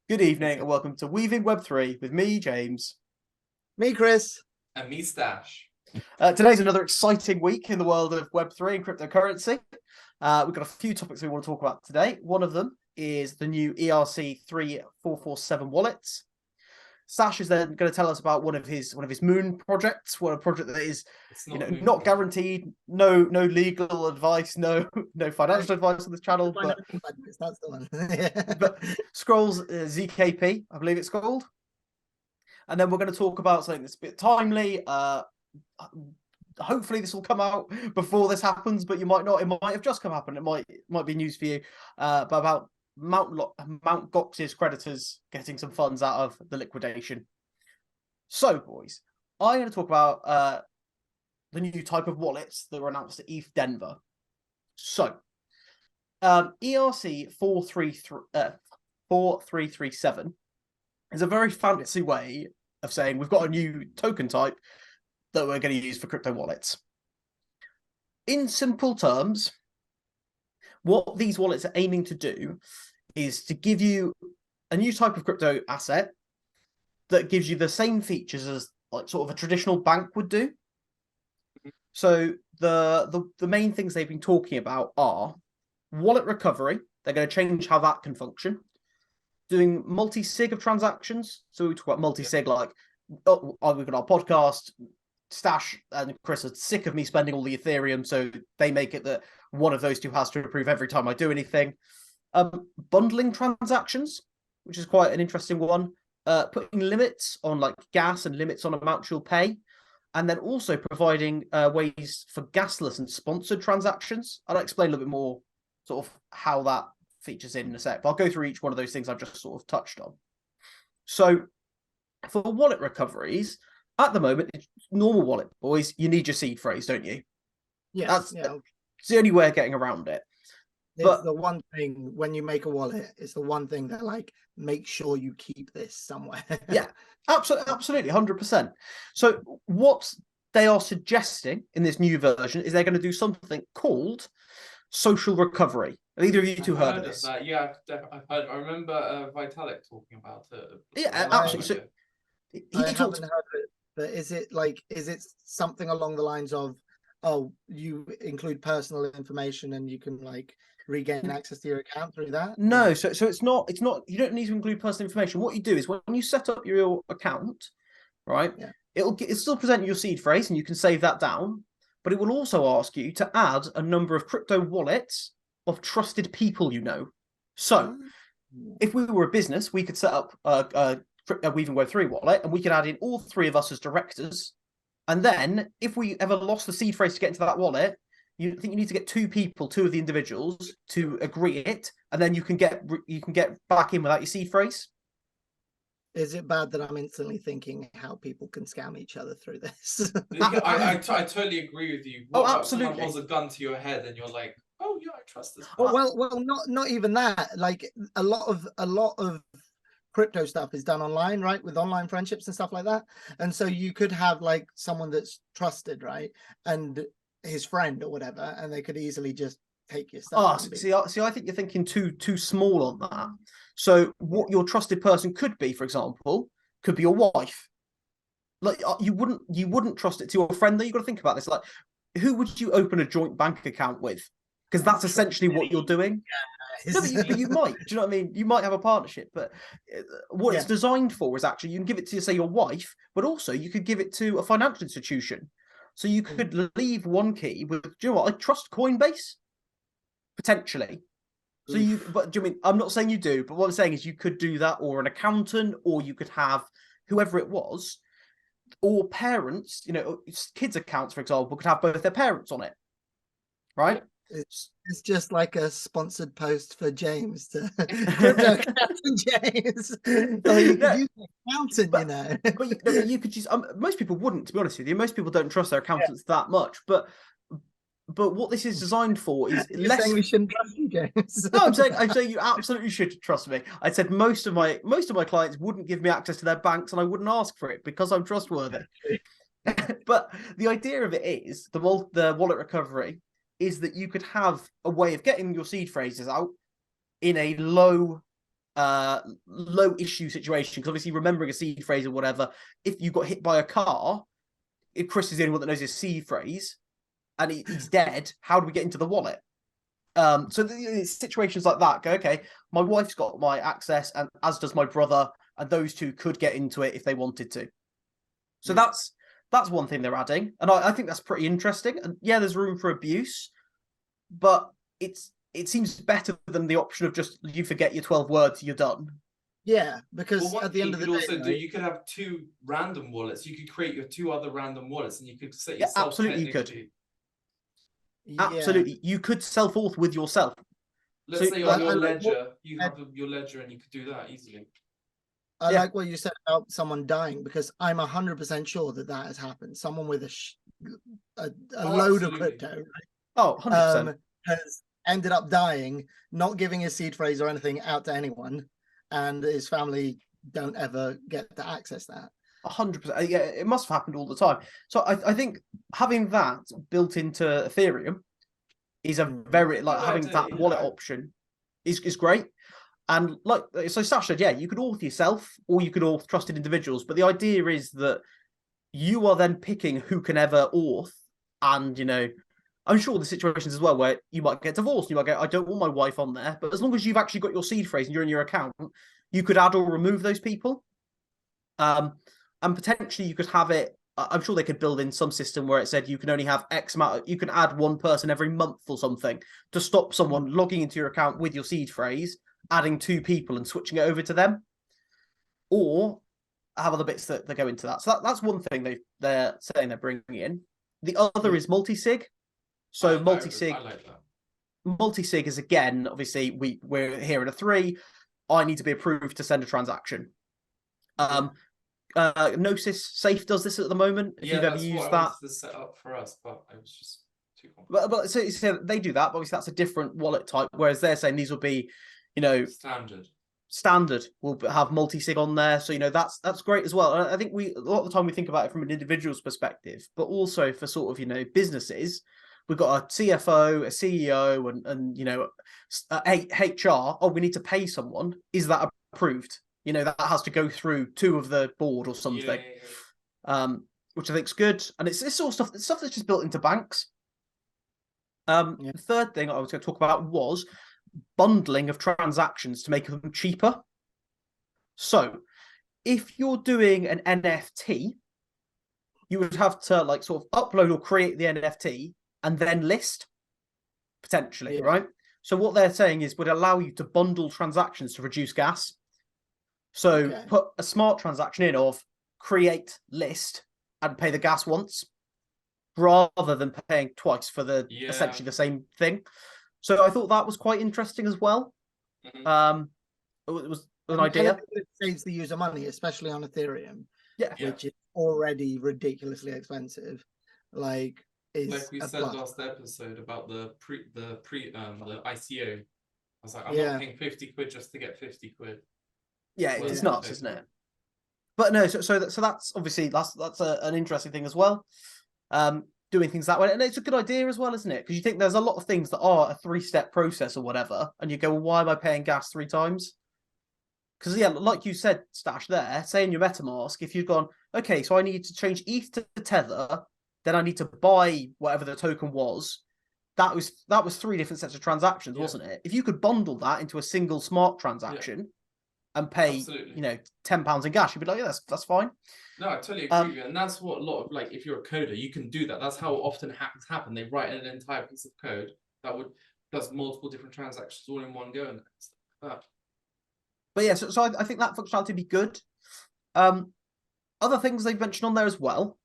Good evening and welcome to Weaving Web3 with me, James. Me, Chris. And me, Stash. Today's another exciting week in the world of Web3 and cryptocurrency. We've got a few topics we want to talk about today. One of them is the new ERC-3447 wallets. Stash is then going to tell us about one of his Moon projects, a project that is not guaranteed, no legal advice, no financial advice on this channel, but that's the one. but Scrolls ZKP, I believe it's called. And then we're going to talk about something that's a bit timely. Hopefully this will come out before this happens, but you might not. It might have just come up, and it might be news for you. But about Mt. Gox's creditors getting some funds out of the liquidation. So, boys, I'm going to talk about the new type of wallets that were announced at ETH Denver. So, ERC 4337 is a very fancy way of saying we've got a new token type that we're going to use for crypto wallets. In simple terms, what these wallets are aiming to do is to give you a new type of crypto asset that gives you the same features as like sort of a traditional bank would do. So the main things they've been talking about are wallet recovery. They're going to change how that can function. Doing multi-sig of transactions. So we talk about multi-sig like, we've got our podcast, Stash and Chris are sick of me spending all the Ethereum, so they make it that one of those two has to approve every time I do anything. Bundling transactions, which is quite an interesting one. Putting limits on like gas and limits on amount you'll pay. And then also providing ways for gasless and sponsored transactions. I'll explain a little bit more sort of how that features in a sec, but I'll go through each one of those things I've just sort of touched on. So for wallet recoveries, at the moment, it's normal wallet, boys, you need your seed phrase, don't you? Yes. It's the only way of getting around it. But the one thing when you make a wallet, it's the one thing that like make sure you keep this somewhere. Yeah, absolutely, 100%. So what they are suggesting in this new version is they're going to do something called social recovery. Have either of you two heard of this? Yeah, I've heard. I remember Vitalik talking about it. Yeah, absolutely. So I haven't heard of it, but is it something along the lines of, oh, you include personal information and you can like regain access to your account through that? No, so it's not you don't need to include personal information. What you do is when you set up your account, right? Yeah. It'll still present you your seed phrase and you can save that down, but it will also ask you to add a number of crypto wallets of trusted people you know. So if we were a business, we could set up a Weaving Web3 wallet and we could add in all three of us as directors. And then if we ever lost the seed phrase to get into that wallet, you need to get two of the individuals to agree it, and then you can get back in without your seed phrase. Is it bad that I'm instantly thinking how people can scam each other through this? I totally agree with you. Absolutely. Someone holds a gun to your head and you're like, oh yeah, I trust this. Well, not even that. Like a lot of crypto stuff is done online, right? With online friendships and stuff like that. And so you could have like someone that's trusted, right? And his friend or whatever, and they could easily just take your stuff. See, I think you're thinking too small on that. So what your trusted person could be, for example, could be your wife. Like you wouldn't trust it to your friend. Though you got to think about this. Like, who would you open a joint bank account with? Because that's essentially what you're doing. No, but you might. Do you know what I mean? You might have a partnership, but what it's designed for is actually you can give it to, say, your wife, but also you could give it to a financial institution. So you could leave one key with, do you know what? I trust Coinbase, potentially. So but do you mean, I'm not saying you do, but what I'm saying is you could do that, or an accountant, or you could have whoever it was, or parents, kids' accounts, for example, could have both their parents on it, right? It's just like a sponsored post for James to crypto accountant James. Or you could use an accountant, But you could use. Most people wouldn't, to be honest with you. Most people don't trust their accountants that much. But what this is designed for is You're saying we shouldn't trust you, James. No, I'm saying you absolutely should trust me. I said most of my clients wouldn't give me access to their banks, and I wouldn't ask for it because I'm trustworthy. But the idea of it is the wallet recovery is that you could have a way of getting your seed phrases out in a low low issue situation, because obviously remembering a seed phrase or whatever, if you got hit by a car, if Chris is the only one that knows his seed phrase and he's dead, how do we get into the wallet? So the situations like that go, okay, my wife's got my access, and as does my brother, and those two could get into it if they wanted to. So that's one thing they're adding, and I think that's pretty interesting. And yeah, there's room for abuse, but it seems better than the option of just you forget your 12 words, you're done. Yeah, because Well, at the end of the day, also do, you could have two random wallets. You could create your two other random wallets, and you could set Yeah, yourself. absolutely, you could. yeah. Absolutely, you could self-auth with yourself. Let's So, say like, on your I- ledger, you have your ledger, and you could do that easily. I Yeah. like what you said about someone dying, because I'm 100% sure that has happened. Someone with a load of absolutely. crypto, right? Oh, 100%. Has ended up dying, not giving his seed phrase or anything out to anyone, and his family don't ever get to access that. 100%. Yeah, it must have happened all the time. So I think having that built into Ethereum is a very, like, having that wallet option is great. And like, so Sash said, yeah, you could auth yourself or you could auth trusted individuals, but the idea is that you are then picking who can ever auth. And, you know, I'm sure the situations as well where you might get divorced, you might go, I don't want my wife on there, but as long as you've actually got your seed phrase and you're in your account, you could add or remove those people. And potentially you could have it, I'm sure they could build in some system where it said you can only have X amount, you can add one person every month or something to stop someone logging into your account with your seed phrase, adding two people and switching it over to them, or have other bits that go into that. So that's one thing they're saying they're bringing in. The other is multi-sig. So multi-sig, I like that. Multi-sig is, again, obviously we're here at a 3. I need to be approved to send a transaction. Gnosis Safe does this at the moment. If you've ever used that, to set up for us, but I was just too complicated. But so they do that, but obviously that's a different wallet type. Whereas they're saying these will be, you know, standard. We'll have multi-sig on there, so you know that's great as well. And I think a lot of the time we think about it from an individual's perspective, but also for sort of, you know, businesses. We've got a CFO, a CEO, and you know, HR. Oh, we need to pay someone. Is that approved? You know, that has to go through 2 of the board or something, which I think is good. And it's this sort of stuff that's just built into banks. The third thing I was going to talk about was bundling of transactions to make them cheaper. So if you're doing an NFT, you would have to like sort of upload or create the NFT and then list, potentially, right? So what they're saying is would allow you to bundle transactions to reduce gas. So put a smart transaction in of create list and pay the gas once, rather than paying twice for the essentially the same thing. So I thought that was quite interesting as well. It was an idea. It saves the user money, especially on Ethereum, which is already ridiculously expensive. Like we said last episode about the ICO. I was like, I'm not paying 50 quid just to get 50 quid. Yeah, it's nuts, isn't it? But no, so that's obviously that's an interesting thing as well. Doing things that way, and it's a good idea as well, isn't it? Because you think there's a lot of things that are a 3-step process or whatever, and you go, well, why am I paying gas 3 times? Because like you said, Stash, there, say in your MetaMask, if you've gone, okay, so I need to change ETH to Tether, then I need to buy whatever the token was. That was 3 different sets of transactions, wasn't it? If you could bundle that into a single smart transaction and pay, you know, £10 in gas, you'd be like, yeah, that's fine. No, I totally agree with you. And that's what a lot of, like, if you're a coder, you can do that. That's how often hacks happen. They write an entire piece of code that does multiple different transactions all in one go and stuff like that. But yeah, so I think that functionality would be good. Other things they've mentioned on there as well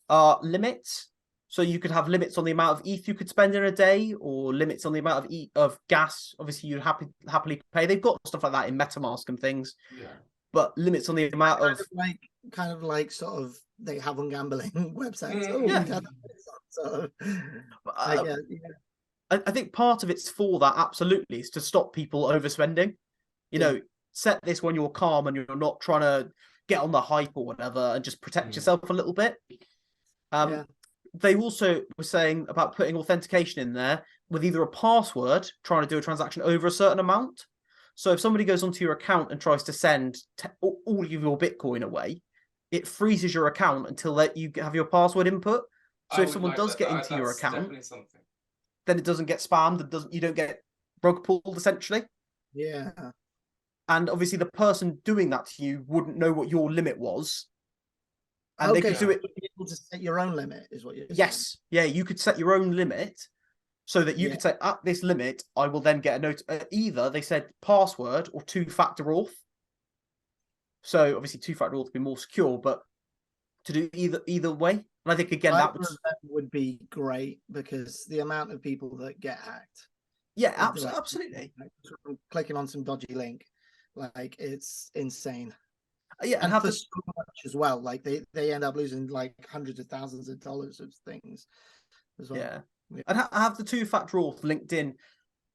are limits. So you could have limits on the amount of ETH you could spend in a day, or limits on the amount of gas. Obviously, you'd happily pay. They've got stuff like that in MetaMask and things. Yeah. But limits on the amount of kind of like sort of they have on gambling websites. I think part of it's for that, absolutely, is to stop people overspending. You know, set this when you're calm and you're not trying to get on the hype or whatever, and just protect yourself a little bit. They also were saying about putting authentication in there with either a password, trying to do a transaction over a certain amount. So if somebody goes onto your account and tries to send all of your Bitcoin away, it freezes your account until you have your password input. So if someone does get into your account, then it doesn't get spammed, you don't get rug pulled essentially. Yeah. And obviously the person doing that to you wouldn't know what your limit was. And they could do it. Be able to set your own limit is what you're saying. Yes. Yeah, you could set your own limit so that you could say at this limit, I will then get a note. Either they said password or two-factor auth. So obviously two-factor auth would be more secure, but to do either way. And I think again that would be great because the amount of people that get hacked. Yeah, absolutely. Clicking on some dodgy link, like it's insane. Yeah, and for so much as well. Like they end up losing like hundreds of thousands of dollars of things as well. Yeah. And have the two-factor auth linked in,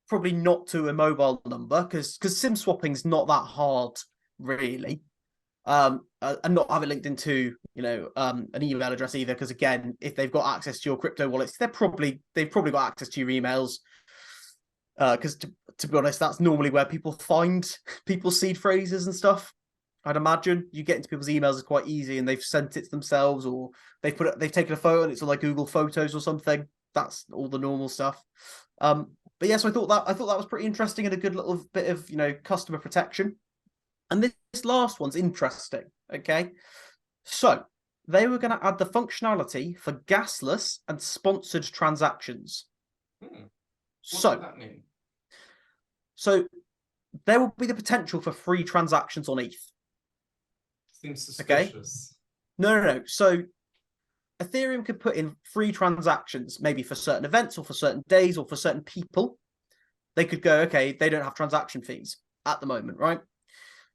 probably not to a mobile number because SIM swapping's not that hard really. And not have it linked into an email address either, because again, if they've got access to your crypto wallets, they've probably got access to your emails. Because to be honest, that's normally where people find people's seed phrases and stuff. I'd imagine you get into people's emails is quite easy, and they've sent it to themselves, or they've taken a photo and it's on like Google Photos or something. That's all the normal stuff. But yeah, so I thought that was pretty interesting and a good little bit of customer protection. And this last one's interesting. Okay, so they were going to add the functionality for gasless and sponsored transactions. What does that mean? So there will be the potential for free transactions on ETH. Seems suspicious. Okay? No. So Ethereum could put in free transactions, maybe for certain events or for certain days or for certain people. They could go, okay, they don't have transaction fees at the moment, right?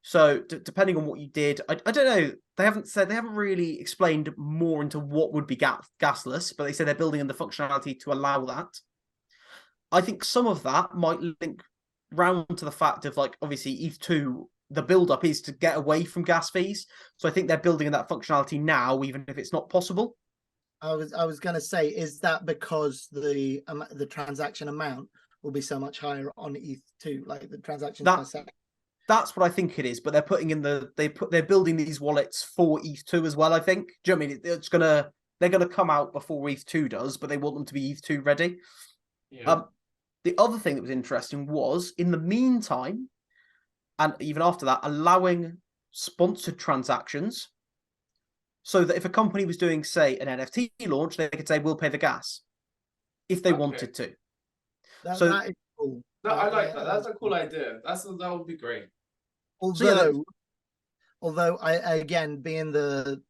So depending on what you did, I don't know. They haven't really explained more into what would be gasless, but they say they're building in the functionality to allow that. I think some of that might link round to the fact of, like, obviously ETH2, the build-up is to get away from gas fees. So I think they're building in that functionality now, even if it's not possible. I was going to say, is that because the transaction amount will be so much higher on ETH2, like the transactions per second? That's what I think it is, but they're putting in they're building these wallets for ETH2 as well, I think. Do you know what I mean? They're gonna come out before ETH2 does, but they want them to be ETH2 ready. Yeah. The other thing that was interesting was, in the meantime, and even after that, allowing sponsored transactions, so that if a company was doing, say, an NFT launch, they could say, we'll pay the gas if they wanted to. That is cool. No, I like that. That's a cool idea. That would be great. Although I, again, being the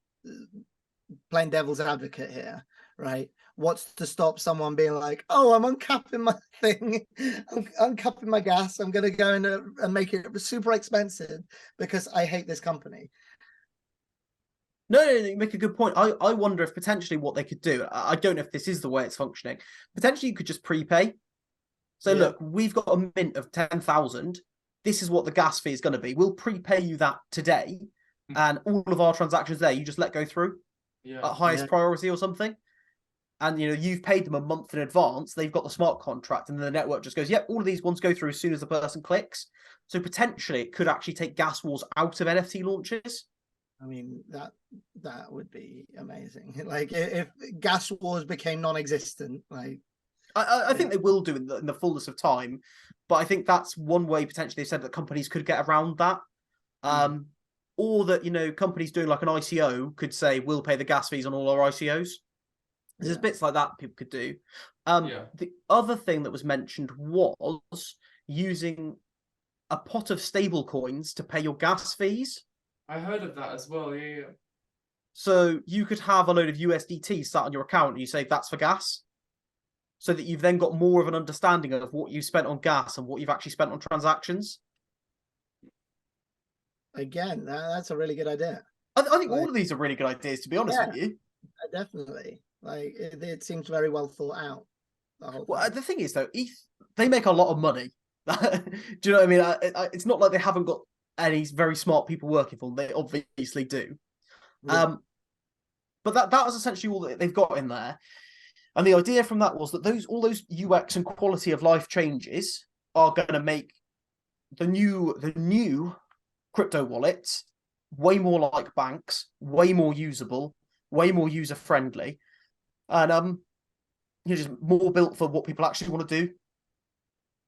playing devil's advocate here, right? What's to stop someone being like, oh, I'm uncapping my thing, I'm uncapping my gas, I'm going to go in and make it super expensive because I hate this company. No, you make a good point. I wonder if potentially what they could do, I don't know if this is the way it's functioning, potentially you could just prepay. So look, we've got a mint of 10,000. This is what the gas fee is going to be. We'll prepay you that today, and all of our transactions there, you just let go through at highest priority or something. And you've paid them a month in advance. They've got the smart contract, and then the network just goes, yep, all of these ones go through as soon as the person clicks. So potentially it could actually take gas wars out of NFT launches. I mean, that would be amazing. Like if gas wars became non-existent, like. I think they will do in the fullness of time, but I think that's one way potentially they said that companies could get around that. Or that, companies doing like an ICO could say, we'll pay the gas fees on all our ICOs. There's bits like that people could do. The other thing that was mentioned was using a pot of stable coins to pay your gas fees. I heard of that as well, yeah. So you could have a load of USDT sat on your account and you say that's for gas. So that you've then got more of an understanding of what you spent on gas and what you've actually spent on transactions. Again, that's a really good idea. I think all of these are really good ideas, to be honest with you. Definitely. Like it seems very well thought out. The thing is, though, ETH, they make a lot of money. Do you know what I mean? It's not like they haven't got any very smart people working for them. They obviously do. Yeah. But that was essentially all that they've got in there. And the idea from that was that all those UX and quality of life changes are going to make the new crypto wallets, way more like banks, way more usable, way more user friendly, and just more built for what people actually want to do.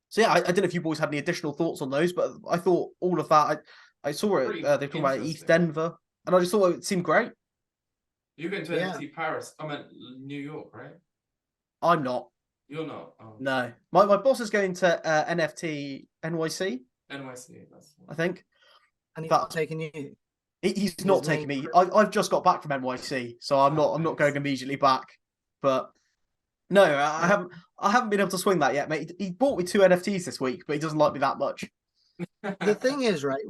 So yeah, I don't know if you boys had any additional thoughts on those, but I thought all of that. I saw it. Pretty They're talking about ETH interesting. Denver, and I just thought it seemed great. You're going to NFT Paris. I meant New York, right? I'm not. You're not. Oh. No, my boss is going to NFT NYC. NYC, that's I think. And he's That's not taking you. He's not taking me. I've just got back from NYC, so I'm not going immediately back. But no, I haven't been able to swing that yet, mate. He bought me 2 NFTs this week, but he doesn't like me that much. The thing is, right,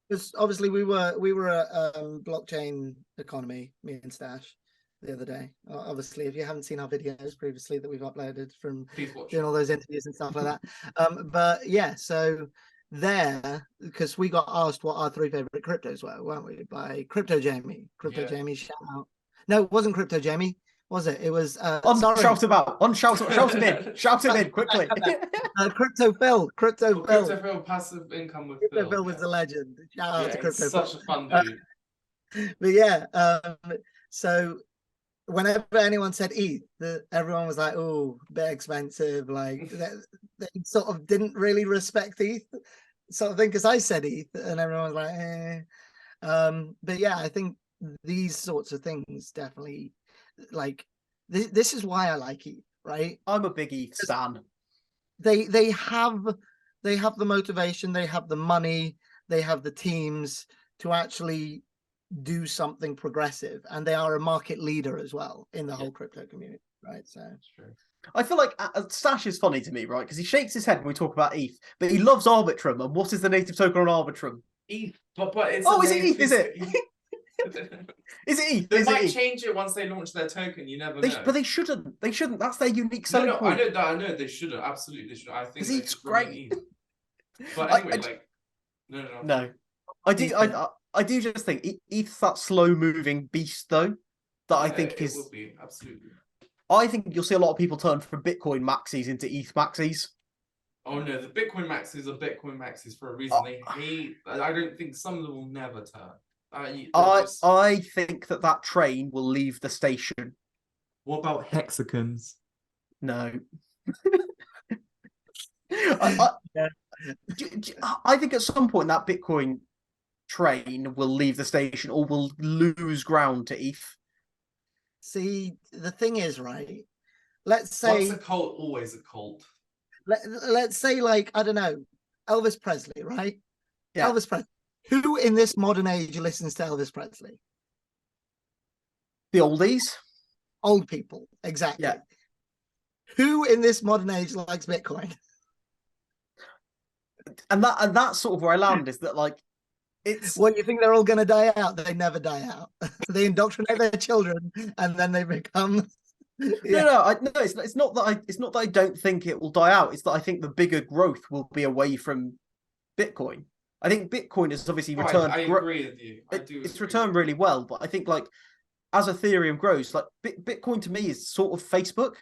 because obviously we were at blockchain economy, me and Stash, the other day. Obviously, if you haven't seen our videos previously that we've uploaded from doing all those interviews and stuff like that. But yeah, so there, because we got asked what our 3 favorite cryptos were, weren't we? By Crypto Jamie. Jamie, shout out. No, it wasn't Crypto Jamie, was it? It was shout him out. Shout him in. Shout him in quickly. Crypto Phil. Crypto Phil, passive income with Phil. Phil was a legend. Shout out to Crypto Phil. Such a fun dude. But yeah, so whenever anyone said ETH, everyone was like, "Oh, bit expensive." Like they sort of didn't really respect ETH, sort of thing. Because I said ETH, and everyone was like, "Eh." But yeah, I think these sorts of things definitely, like, this is why I like ETH. Right? I'm a big ETH stan. They have the motivation, they have the money, they have the teams to actually do something progressive, and they are a market leader as well in the whole crypto community, right? So that's true. I feel like Stash is funny to me, right? Because he shakes his head when we talk about ETH, but he loves Arbitrum. And what is the native token on Arbitrum? ETH, but it's is it ETH? Is it? Is it ETH? They might change it once they launch their token. You never know. But they shouldn't. They shouldn't. That's their unique selling point. I know they shouldn't. Absolutely, they should. I think ETH's great. But anyway, no. I do just think ETH's that slow-moving beast, though. That I think it will be absolutely. I think you'll see a lot of people turn from Bitcoin maxis into ETH maxis. Oh no, the Bitcoin maxis are Bitcoin maxis for a reason. They hate. I don't think some of them will never turn. I think that train will leave the station. What about hexagons? No. I think at some point that Bitcoin train will leave the station or will lose ground to ETH. See, the thing is, right? Let's say once a cult, always a cult. Let's say, like, I don't know, Elvis Presley, right? Yeah. Elvis Presley. Who in this modern age listens to Elvis Presley? The oldies. Old people, exactly. Yeah. Who in this modern age likes Bitcoin? And that's sort of where I land, is that, like, it's what, you think they're all going to die out? They never die out. They indoctrinate their children, and then they become. No, it's not that I don't think it will die out. It's that I think the bigger growth will be away from Bitcoin. I think Bitcoin has obviously returned. I agree with you. It's returned really well, but I think, like, as Ethereum grows, like, Bitcoin to me is sort of Facebook.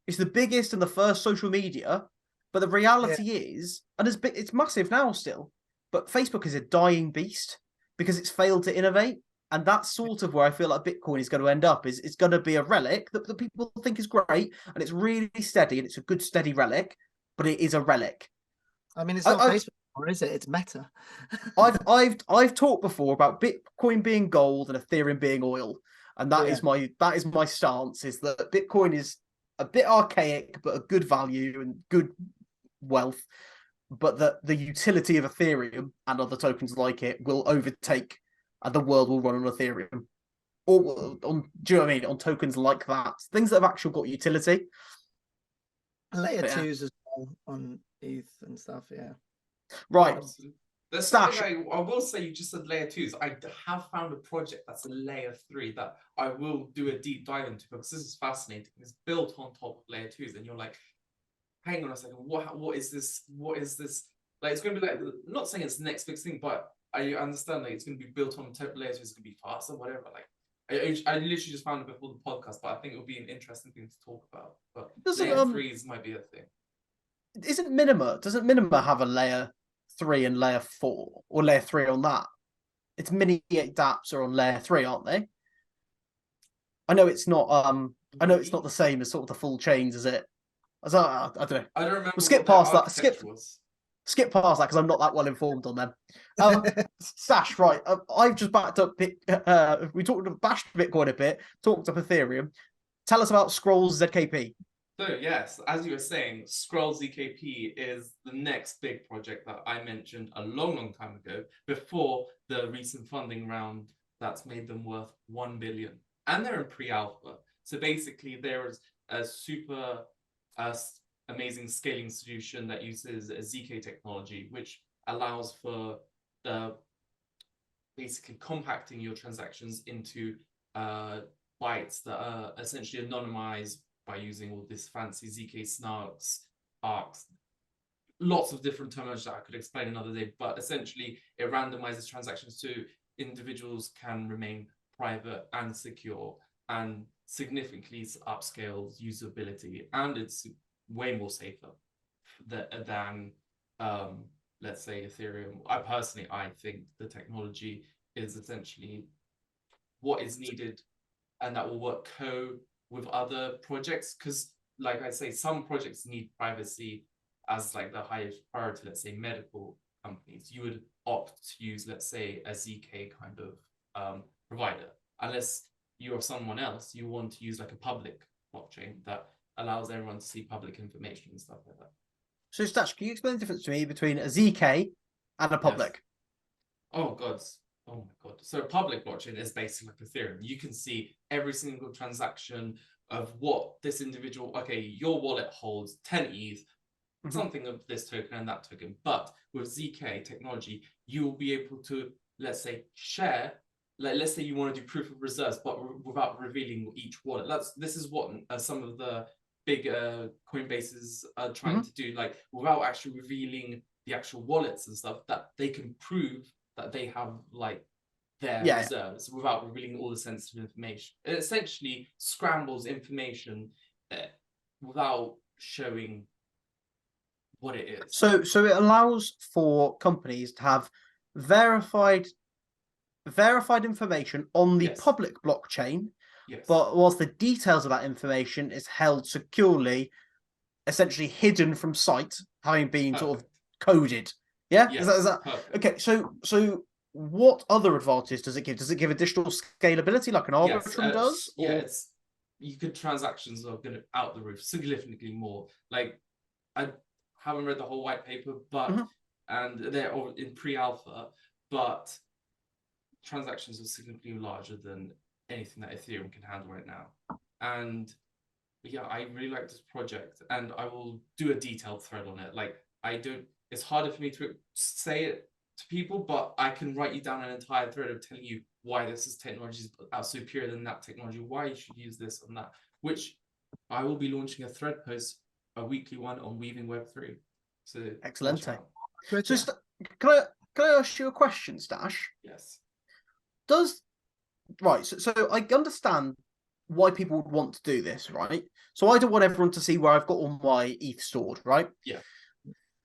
It's the biggest and the first social media, but the reality is, and it's massive now still, but Facebook is a dying beast because it's failed to innovate. And that's sort of where I feel like Bitcoin is going to end up. Is it's going to be a relic that people think is great, and it's really steady, and it's a good steady relic, but it is a relic. I mean, it's not Facebook, or is it? It's Meta. I've talked before about Bitcoin being gold and Ethereum being oil, and that is my stance. Is that Bitcoin is a bit archaic, but a good value and good wealth, but that the utility of Ethereum and other tokens like it will overtake, and the world will run on Ethereum, or on, do you know what I mean? On tokens like that, things that have actually got utility. Layer 2s as well on ETH and stuff, yeah. Right. There's something I will say. You just said layer 2s. I have found a project that's a layer 3 that I will do a deep dive into, because this is fascinating. It's built on top of layer 2s, and you're like, hang on a second, what is this? What is this? Like, it's going to be like, not saying it's the next big thing, but I understand that it's going to be built on top layers. It's going to be faster, whatever. Like, I literally just found it before the podcast, but I think it would be an interesting thing to talk about. But layer 3s might be a thing. Doesn't Minima have a layer 3 and layer 4 or layer 3 on that. Its mini dApps are on layer 3, aren't they? I know it's not. I know it's not the same as sort of the full chains, is it? I don't know. I don't remember. We'll skip what past their that. Skip architecture was. past that because I'm not that well informed on them. Stash, right? I've just backed up. We bashed Bitcoin a bit. Talked up Ethereum. Tell us about Scrolls ZKP. So yes, as you were saying, Scroll ZKP is the next big project that I mentioned a long time ago, before the recent funding round that's made them worth 1 billion. And they're in pre-alpha. So basically there is a super amazing scaling solution that uses a ZK technology, which allows for basically compacting your transactions into bytes that are essentially anonymized by using all this fancy ZK snarks, arcs, lots of different terminology that I could explain another day, but essentially it randomizes transactions so individuals can remain private and secure, and significantly upscales usability, and it's way more safer than let's say Ethereum. I think the technology is essentially what is needed, and that will work with other projects, because like I say, some projects need privacy as like the highest priority. Let's say medical companies, you would opt to use, let's say, a ZK kind of provider, unless you're someone else, you want to use like a public blockchain that allows everyone to see public information and stuff like that. So Stash, can you explain the difference to me between a ZK and a public? Yes. Oh my god. So a public blockchain is basically like Ethereum. You can see every single transaction of what this individual, okay, your wallet holds 10 ETH, something of this token and that token. But with ZK technology, you will be able to, let's say, share, like, let's say you want to do proof of reserves, but without revealing each wallet. This is what some of the big Coinbases are trying to do, like, without actually revealing the actual wallets and stuff, that they can prove that they have like their reserves without revealing all the sensitive information. It essentially scrambles information without showing what it is. So it allows for companies to have verified information on the public blockchain, but whilst the details of that information is held securely, essentially hidden from sight, having been sort of coded. Yeah, yes, is that okay? So what other advantage does it give? Does it give additional scalability like an Arbitrum does? Yes, you could, transactions are going to out the roof significantly more. Like, I haven't read the whole white paper, but and they're all in pre-alpha, but transactions are significantly larger than anything that Ethereum can handle right now. And yeah, I really like this project, and I will do a detailed thread on it. Like, it's harder for me to say it to people, but I can write you down an entire thread of telling you why this technology is superior than that technology, why you should use this and that, which I will be launching a thread post, a weekly one on weaving Web3. So excellent. So can I ask you a question, Stash? Yes. So I understand why people would want to do this, right? So I don't want everyone to see where I've got all my ETH stored, right? Yeah.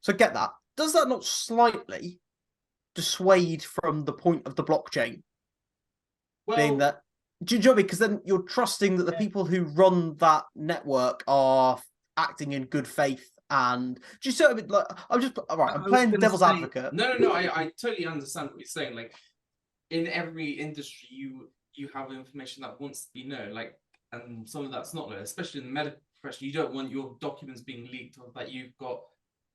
So get that. Does that not slightly dissuade from the point of the blockchain? Well, being that, do you know what I mean? Because then you're trusting that the people who run that network are acting in good faith. And do you see what I mean? Like, I'm playing devil's advocate. No, I totally understand what you're saying. Like, in every industry, you have information that wants to be known, like, and some of that's not known, especially in the medical profession. You don't want your documents being leaked or that you've got,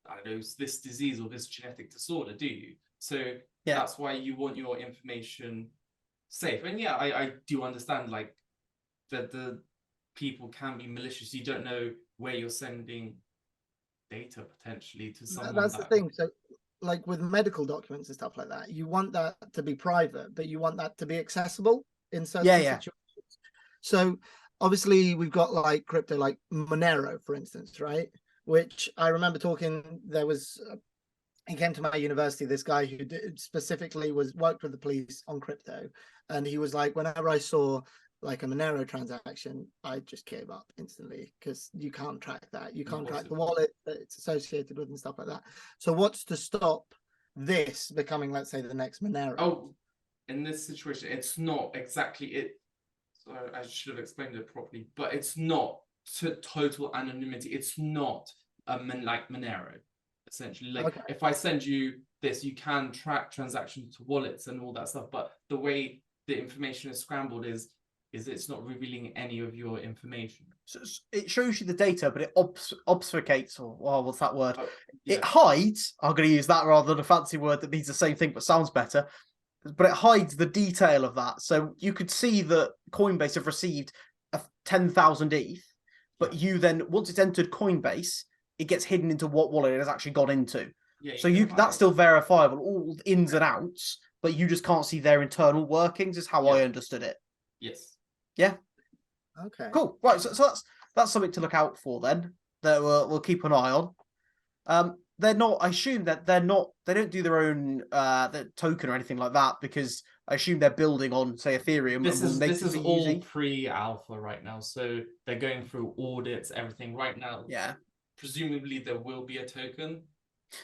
I don't know, this disease or this genetic disorder, do you? So that's why you want your information safe. And yeah, I do understand, like, that the people can be malicious. You don't know where you're sending data potentially to someone. That's the thing. So, like with medical documents and stuff like that, you want that to be private, but you want that to be accessible in certain situations. So obviously we've got like crypto like Monero, for instance, right? Which I remember talking, he came to my university, this guy who specifically worked with the police on crypto. And he was like, whenever I saw like a Monero transaction, I just gave up instantly, because you can't track that. You can't track the wallet that it's associated with and stuff like that. So what's to stop this becoming, let's say, the next Monero. Oh, in this situation, it's not exactly it. So I should have explained it properly, but it's not total anonymity. It's not like Monero, essentially. Like Okay. if I send you this, you can track transactions to wallets and all that stuff. But the way the information is scrambled is it's not revealing any of your information. So it shows you the data, but it obfuscates, or what's that word? Oh, yeah. It hides. I'm going to use that rather than a fancy word that means the same thing but sounds better. But it hides the detail of that. So you could see that Coinbase have received 10,000 ETH, but you then, once it's entered Coinbase, it gets hidden into what wallet it has actually gone into. Yeah, So that's still verifiable, all the ins and outs, but you just can't see their internal workings, is how I understood it. Yes. Yeah. Okay. Cool. Right. So that's something to look out for then. That we'll keep an eye on. They're not. I assume that they're not. They don't do their own their token or anything like that, because I assume they're building on, say, Ethereum. This is all using... pre-alpha right now, so they're going through audits, everything right now. Yeah. Presumably there will be a token.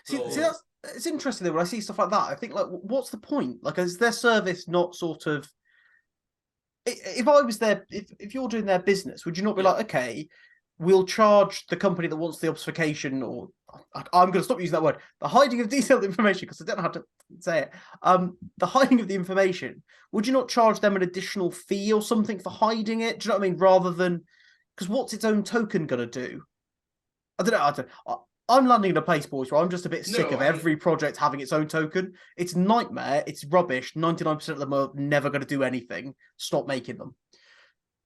See, that's it's interesting though when I see stuff like that. I think, like, what's the point? Like, is their service not sort of? If I was there, if you're doing their business, would you not be like, okay, we'll charge the company that wants the obfuscation, or I'm going to stop using that word, the hiding of detailed information, because I don't know how to say it. The hiding of the information. Would you not charge them an additional fee or something for hiding it? Do you know what I mean? Rather than, because what's its own token going to do? I don't know. I'm landing in a place, boys, where I'm just a bit sick of every project having its own token. It's nightmare. It's rubbish. 99% of them are never going to do anything. Stop making them.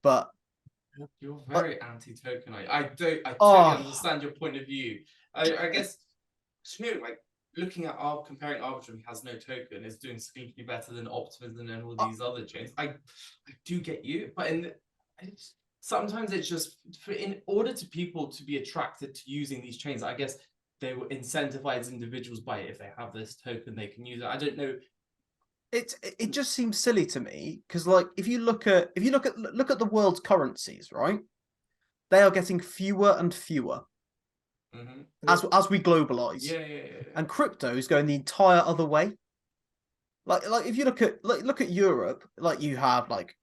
But you're very anti-token. I totally understand your point of view. I guess, you know, like looking at comparing Arbitrum has no token is doing significantly better than Optimism and all these other chains. I do get you, but sometimes it's just in order to people to be attracted to using these chains, I guess they will incentivize individuals by it. If they have this token, they can use it. I don't know. It just seems silly to me, because, like, if you look at the world's currencies, right? They are getting fewer and fewer as we globalize. Yeah. And crypto is going the entire other way. Like if you look at Europe, like you have like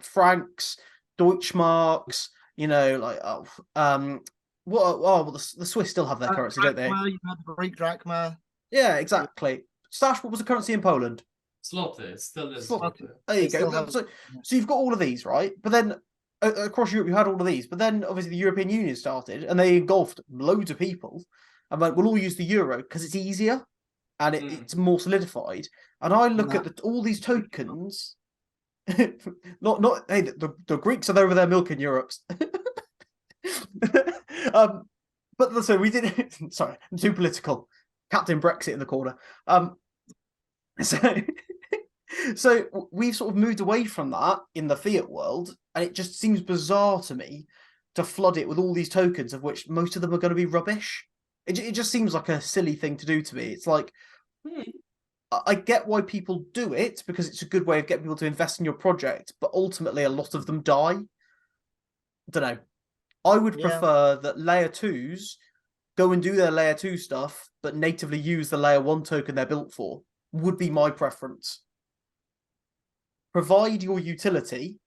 francs, Deutschmarks, you know, like the Swiss still have their currency, don't they? You have the Greek drachma. Yeah, exactly. Stash, what was the currency in Poland? Zloty, still is. Zloty. There you go. So you've got all of these, right? But then across Europe, you had all of these. But then obviously the European Union started, and they engulfed loads of people. And like, we'll all use the euro because it's easier and it's more solidified. And I look at all these tokens. not hey, the Greeks are over there milking Europe's. But so we did. Sorry, I'm too political. Captain Brexit in the corner. So we've sort of moved away from that in the fiat world, and it just seems bizarre to me to flood it with all these tokens, of which most of them are going to be rubbish. It just seems like a silly thing to do to me. It's like, I get why people do it, because it's a good way of getting people to invest in your project, but ultimately a lot of them die. I don't know. I would prefer that layer 2s go and do their layer 2 stuff, but natively use the layer 1 token they're built for, would be my preference. Provide your utility,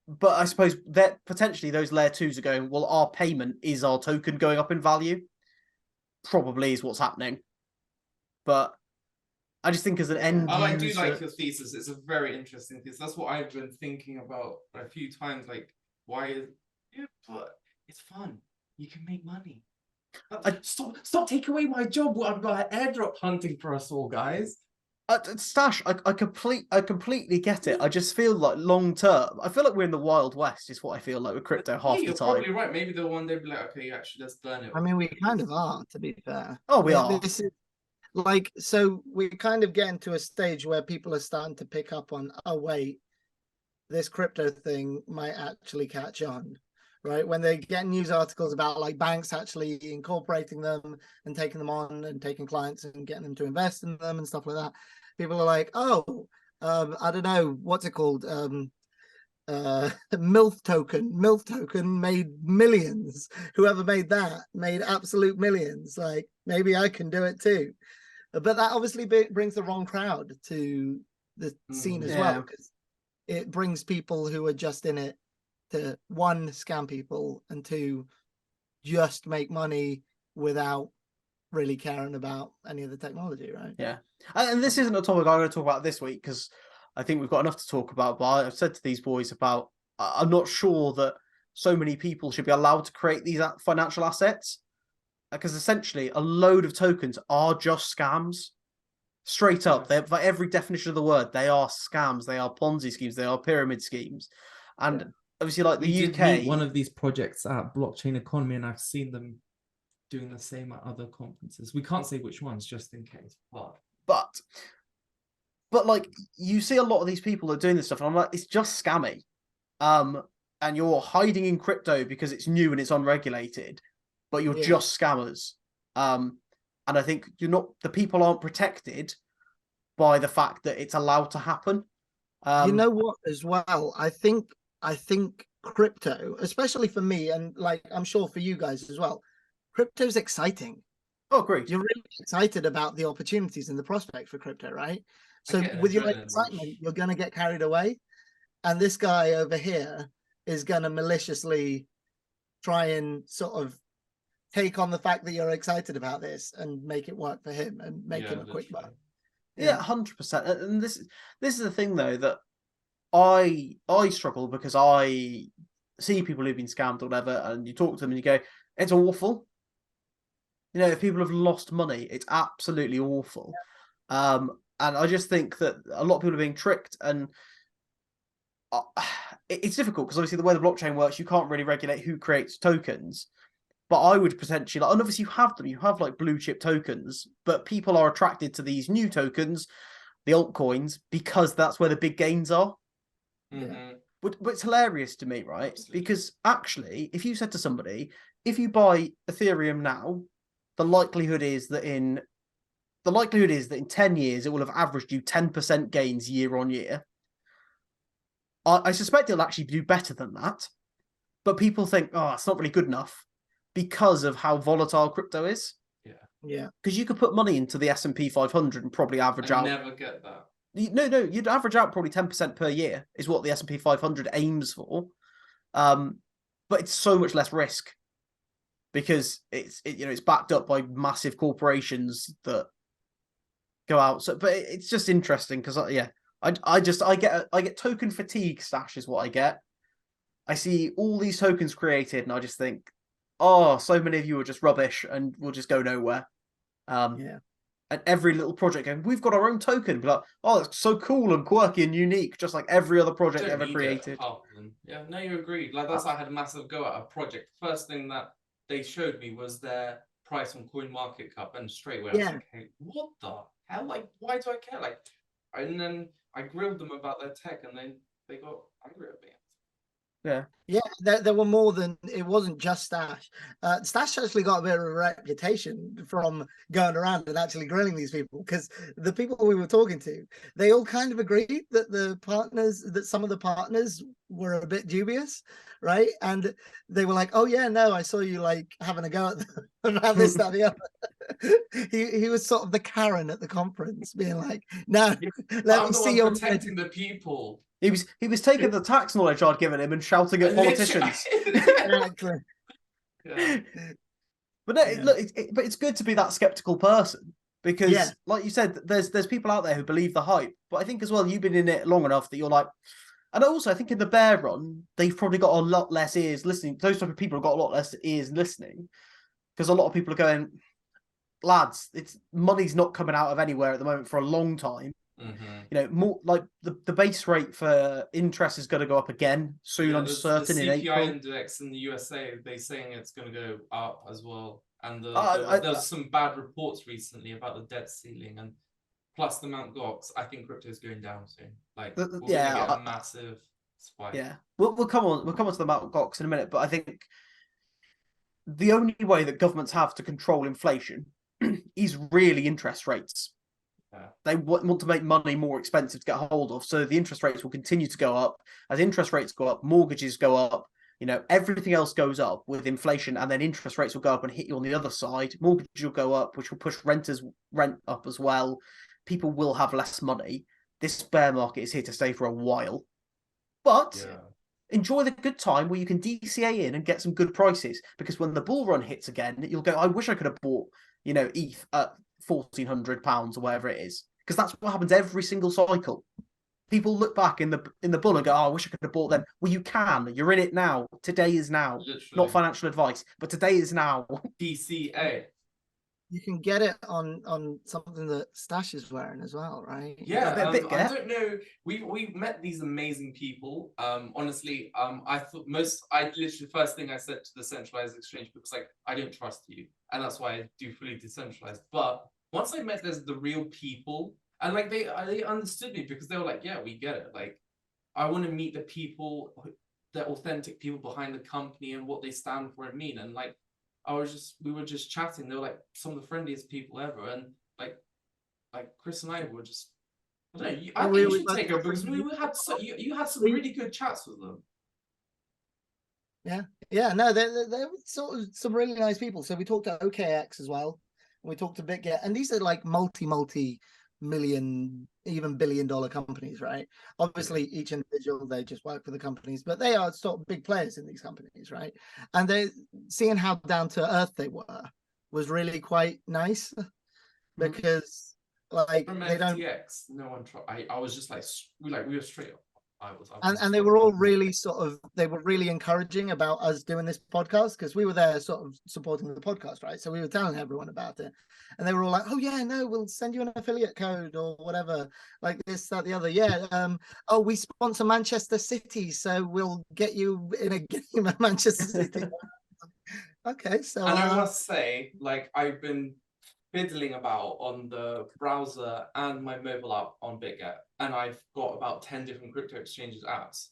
but I suppose that potentially those layer 2s are going, well, our payment is our token going up in value. Probably is what's happening. But I just think as an end user... I do like your thesis. It's a very interesting thesis. That's what I've been thinking about a few times. Like, why is... Yeah, but it's fun. You can make money. Stop taking away my job. I'm airdrop hunting for us all, guys. Stash, I completely get it. I just feel like long term, I feel like we're in the Wild West, is what I feel like with crypto half the time. You're probably right. Maybe they'll one day be like, okay, actually, let's learn it. I mean, we kind of are, to be fair. Oh, we are. This is like, so we're kind of getting to a stage where people are starting to pick up on, oh, wait, this crypto thing might actually catch on. Right, when they get news articles about like banks actually incorporating them and taking them on and taking clients and getting them to invest in them and stuff like that, people are like, oh, I don't know, what's it called? MILF token made millions. Whoever made that made absolute millions. Like, maybe I can do it too. But that obviously brings the wrong crowd to the scene as well, because it brings people who are just in it to, one, scam people, and two, just make money without really caring about any of the technology, right? Yeah. And this isn't a topic I'm going to talk about this week, because I think we've got enough to talk about. But I've said to these boys about, I'm not sure that so many people should be allowed to create these financial assets, because essentially a load of tokens are just scams. Straight up, they're, by every definition of the word, they are scams, they are Ponzi schemes, they are pyramid schemes. And obviously, like We the did UK, meet one of these projects at Blockchain Economy, and I've seen them doing the same at other conferences. We can't say which ones, just in case. but like, you see a lot of these people that are doing this stuff, and I'm like, it's just scammy. And you're hiding in crypto because it's new and it's unregulated, but you're just scammers. And I think the people aren't protected by the fact that it's allowed to happen. You know what, as well, I think crypto, especially for me, and like I'm sure for you guys as well, crypto's exciting. Oh, great. You're really excited about the opportunities and the prospect for crypto, right? So with your excitement, you're going to get carried away. And this guy over here is going to maliciously try and sort of take on the fact that you're excited about this and make it work for him and make him a quick buck. Yeah, 100%. And this is the thing, though, that I struggle, because I see people who've been scammed or whatever, and you talk to them and you go, it's awful. You know, if people have lost money, it's absolutely awful. And I just think that a lot of people are being tricked, and it's difficult because obviously the way the blockchain works, you can't really regulate who creates tokens. But I would potentially, like, and obviously you have them, you have like blue chip tokens, but people are attracted to these new tokens, the altcoins, because that's where the big gains are. But it's hilarious to me, right? Absolutely. Because actually, if you said to somebody, if you buy Ethereum now, the likelihood is that in 10 years it will have averaged you 10% gains year on year. I suspect it'll actually do better than that, but people think, oh, it's not really good enough, because of how volatile crypto is. Yeah. Because you could put money into the S&P 500 and probably average out. Never get that. No, you'd average out probably 10% per year is what the S&P 500 aims for. But it's so much less risk, because it's backed up by massive corporations that go out. So, but it's just interesting because I get token fatigue. Stash is what I get. I see all these tokens created, and I just think, oh, so many of you are just rubbish and will just go nowhere. And every little project going, we've got our own token. Be like, oh, it's so cool and quirky and unique, just like every other project ever created. Yeah, no, you agreed. Like I had a massive go at a project. First thing that they showed me was their price on CoinMarketCap, and straight away I was like, hey, what the hell? Like, why do I care? Like, and then I grilled them about their tech, and then they got angry at me. Yeah, there were more than, it wasn't just Stash. Stash actually got a bit of a reputation from going around and actually grilling these people, because the people we were talking to, they all kind of agreed that some of the partners were a bit dubious, right? And they were like, oh yeah, no, I saw you like having a go at them around this, that, the other. He was sort of the Karen at the conference, being like, no, let me see your protecting the people. He was taking the tax knowledge I'd given him and shouting at politicians. Exactly. But no, look, but it's good to be that skeptical person, because, like you said, there's people out there who believe the hype. But I think as well, you've been in it long enough that you're like, and also I think in the bear run, they've probably got a lot less ears listening. Those type of people have got a lot less ears listening, because a lot of people are going, lads, money's not coming out of anywhere at the moment for a long time. You know, more like the base rate for interest is going to go up again soon. I'm certain in April. The CPI index in the USA, they're saying it's going to go up as well. And there's some bad reports recently about the debt ceiling, and plus the Mt. Gox. I think crypto is going down soon. Like, we're going to get a massive spike. Yeah, we'll come on to the Mt. Gox in a minute, but I think the only way that governments have to control inflation is really interest rates. They want to make money more expensive to get hold of, so the interest rates will continue to go up. As interest rates go up, mortgages go up. you know, everything else goes up with inflation, and then interest rates will go up and hit you on the other side. Mortgages will go up, which will push rent up as well. People will have less money. This bear market is here to stay for a while. But enjoy the good time where you can DCA in and get some good prices, because when the bull run hits again, you'll go, I wish I could have bought, you know, ETH at £1,400 or whatever it is, because that's what happens every single cycle. People look back in the bull and go, oh, I wish I could have bought then. Well, you can. You're in it now. Today is now. Literally. Not financial advice, but today is now. DCA. You can get it on something that Stash is wearing as well, right? Yeah, A bit I don't know. We've met these amazing people. Honestly, I literally first thing I said to the centralized exchange people was like, I don't trust you, and that's why I do fully decentralized. But once I met the real people, and like they understood me, because they were like, yeah, we get it. Like, I want to meet the people, the authentic people behind the company and what they stand for and mean, and like. We were just chatting. They were like some of the friendliest people ever, and like Chris and I were just, I don't know. I think you should take her, because you had some really good chats with them. Yeah, no, they're sort of some really nice people. So we talked to OKX as well, and we talked to BitGet, and these are like multi-million, even billion-dollar companies, right? Obviously, each individual, they just work for the companies, but they are sort of big players in these companies, right? And they seeing how down to earth they were was really quite nice, because like From they don't. FTX, no one tried. I was just like we were straight up. And they were all really they were really encouraging about us doing this podcast, because we were there sort of supporting the podcast, right? So we were telling everyone about it, and they were all like, oh yeah, no, we'll send you an affiliate code or whatever, like this, that, the other. Yeah. Oh, we sponsor Manchester City, so we'll get you in a game at Manchester City. Okay, so and I must say, like, I've been fiddling about on the browser and my mobile app on BitGet, and I've got about 10 different crypto exchanges apps.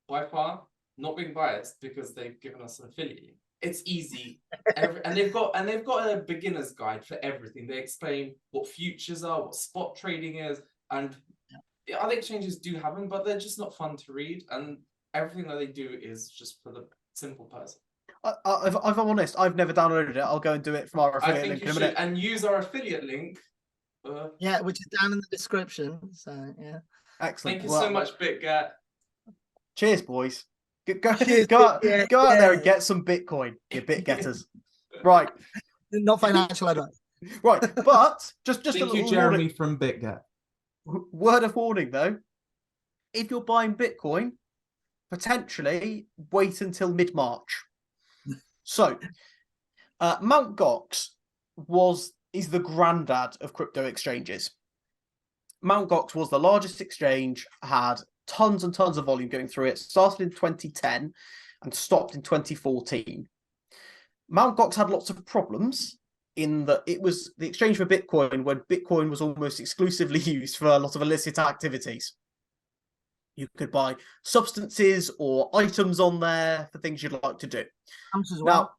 By far, not being biased, because they've given us an affiliate. It's easy, and they've got a beginner's guide for everything. They explain what futures are, what spot trading is, and the other exchanges do have them, but they're just not fun to read. And everything that they do is just for the simple person. If I'm honest, I've never downloaded it. I'll go and do it from our affiliate link in a minute. And use our affiliate link. Yeah, which is down in the description. So yeah. Excellent. Thank you so much, BitGet. Cheers, boys. Go out Yeah. there and get some Bitcoin, you bit getters. Right. Not financial advice. Right, but just a Thank little you, Jeremy warning. from BitGet. Word of warning, though. If you're buying Bitcoin, potentially wait until mid-March. So, Mt. Gox is the granddad of crypto exchanges. Mt. Gox was the largest exchange, had tons and tons of volume going through it, started in 2010 and stopped in 2014. Mt. Gox had lots of problems in that it was the exchange for Bitcoin when Bitcoin was almost exclusively used for a lot of illicit activities. You could buy substances or items on there for things you'd like to do. Now,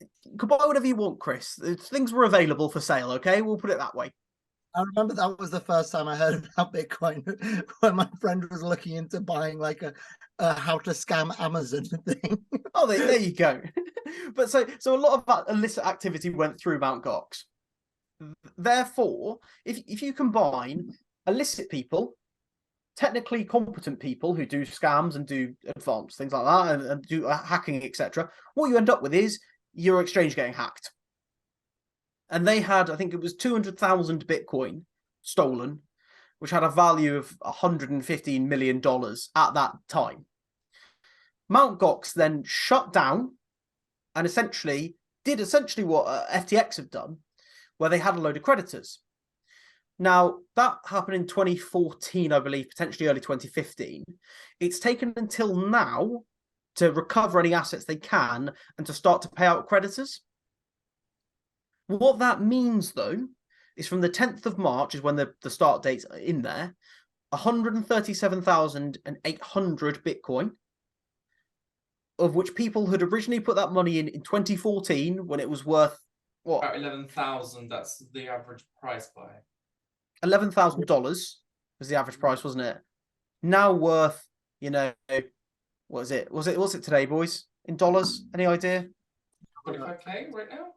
you could buy whatever you want, Chris. Things were available for sale, okay? We'll put it that way. I remember that was the first time I heard about Bitcoin, when my friend was looking into buying like a how to scam Amazon thing. Oh, there you go. But so a lot of that illicit activity went through Mt. Gox. Therefore, if you combine illicit people, technically competent people who do scams and do advanced things like that and do hacking, etc., what you end up with is your exchange getting hacked. And they had, I think it was 200,000 Bitcoin stolen, which had a value of $115 million at that time. Mt. Gox then shut down and did what FTX have done, where they had a load of creditors. Now, that happened in 2014, I believe, potentially early 2015. It's taken until now to recover any assets they can and to start to pay out creditors. What that means, though, is from the 10th of March is when the start date's in there, 137,800 Bitcoin, of which people had originally put that money in 2014 when it was worth, what? About 11,000, that's the average price by. $11,000 was the average price, wasn't it? Now worth, what is it? What's it today, boys? In dollars? Any idea? 25K right now?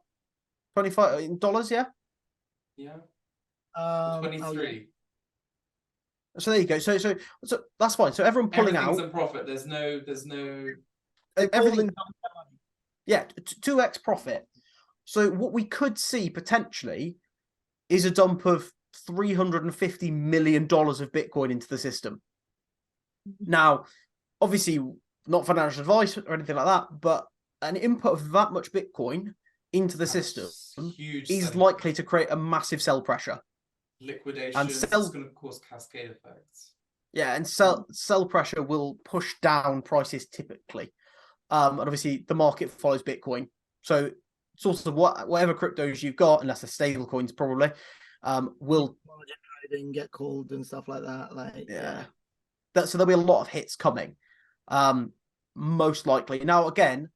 25 in dollars, yeah. Yeah. Oh, yeah. 23. So there you go. So that's fine. So everyone pulling Everything's out. in profit. There's no. Everything. Yeah, 2x profit. So what we could see potentially is a dump of $350 million of Bitcoin into the system. Now, obviously, not financial advice or anything like that, but an input of that much Bitcoin into the system huge is selling likely to create a massive sell pressure. liquidation. It's going to cause cascade effects. Yeah, and sell pressure will push down prices typically. And obviously, the market follows Bitcoin. So, sort of whatever cryptos you've got, unless they're stable coins, probably, will margin trading, get called and stuff like that. Like, yeah. So there'll be a lot of hits coming, most likely. Now, again,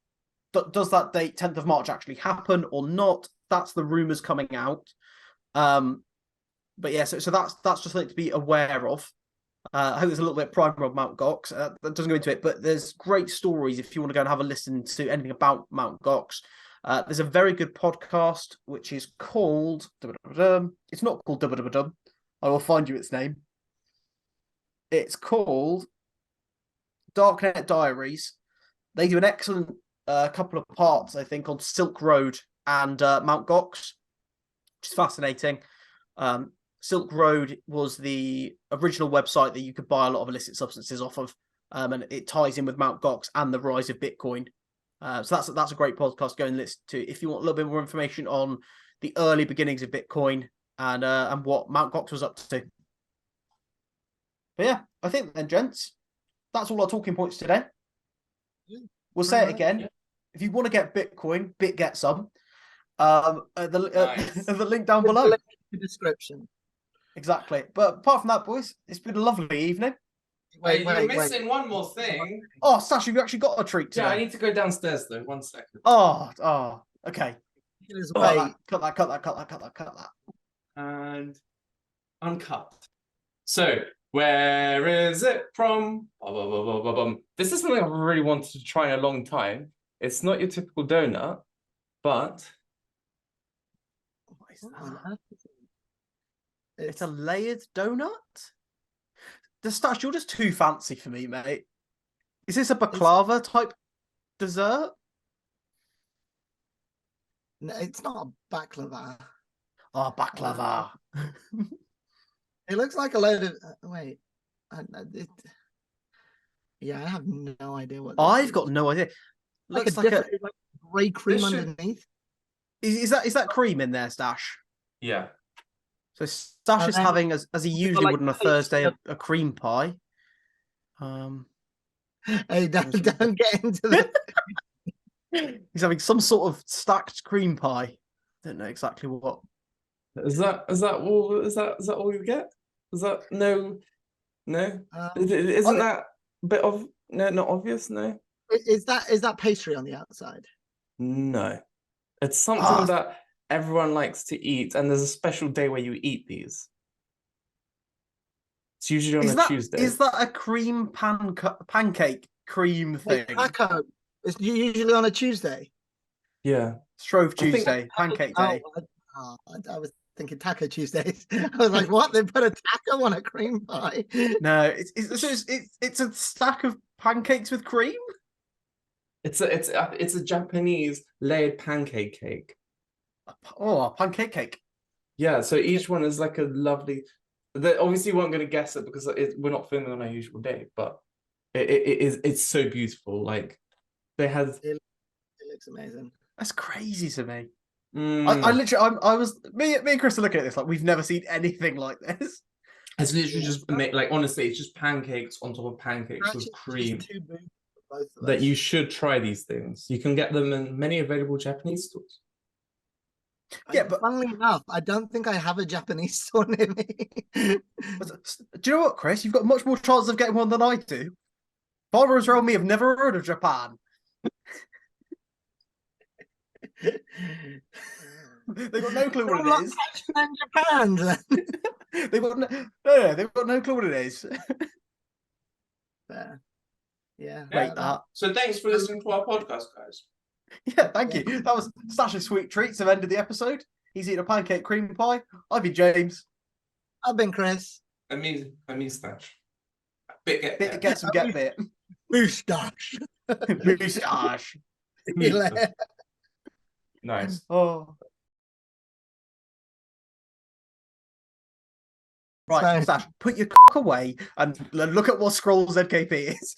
does that date 10th of March actually happen or not? That's the rumors coming out. But yeah, so that's just something to be aware of. I hope there's a little bit of primer on Mt. Gox. That doesn't go into it, but there's great stories if you want to go and have a listen to anything about Mt. Gox. There's a very good podcast which is called. It's not called. I will find you its name. It's called Darknet Diaries. They do an excellent couple of parts, I think, on Silk Road and Mt. Gox, which is fascinating. Silk Road was the original website that you could buy a lot of illicit substances off of, and it ties in with Mt. Gox and the rise of Bitcoin. So that's a great podcast. Go and listen to if you want a little bit more information on the early beginnings of Bitcoin and what Mt. Gox was up to. But yeah, I think then, gents, that's all our talking points today. We'll say it again. Yeah. If you want to get Bitcoin, get some. The link down below. The link in the description. Exactly. But apart from that, boys, it's been a lovely evening. You're missing one more thing. Oh, Sash, you've actually got a treat today. Yeah, I need to go downstairs though. 1 second. Oh, okay. Cut that. And uncut. So, where is it from? This is something I've really wanted to try in a long time. It's not your typical donut, but what is that? It's a layered donut? The Stash, you're just too fancy for me, mate. Is this a baklava type dessert? No, it's not a baklava. Oh, baklava. It looks like a load of. Wait. Yeah, I have no idea what. I've got no idea. Looks like a grey cream underneath. Is that cream in there, Stash? Yeah. So Stash is having, as he usually would on a Thursday, a cream pie. Hey, don't get into the. He's having some sort of stacked cream pie. Don't know exactly what. Is that all? Is that all you get? Is that no? Isn't that a bit of not obvious? No. Is that pastry on the outside? No, it's something that everyone likes to eat, and there's a special day where you eat these. It's usually on a Tuesday. Is that a cream pancake cream thing? Taco. It's usually on a Tuesday. Yeah. Shrove Tuesday, pancake day. I was thinking Taco Tuesdays. I was like, what? They put a taco on a cream pie? No, it's a stack of pancakes with cream. It's a Japanese layered pancake cake. Oh, a pancake cake. Yeah, so each one is like a lovely. Obviously, we weren't going to guess it because we're not filming on our usual day, but it's so beautiful. Like they had. It looks amazing. That's crazy to me. I literally, I was me and Chris are looking at this like we've never seen anything like this. It's literally just like honestly, it's just pancakes on top of pancakes with cream. That you should try these things. You can get them in many available Japanese stores. Yeah, but funnily enough, I don't think I have a Japanese store near me. Do you know what, Chris? You've got much more chance of getting one than I do. Followers around me have never heard of Japan. They've got no clue what it is. Japan, then. They've got no clue what it is. Fair. Yeah. Rate that. So thanks for listening to our podcast, guys. Yeah, thank you. That was Stash's sweet treats have ended the episode. He's eating a pancake cream pie. I've been James. I've been Chris. I mean Stash. Bit Bit get some get bit. Moustache. Moustache. See you later. Nice. Oh. Right, So- Stash, put your cock away and look at what Scroll ZKP is.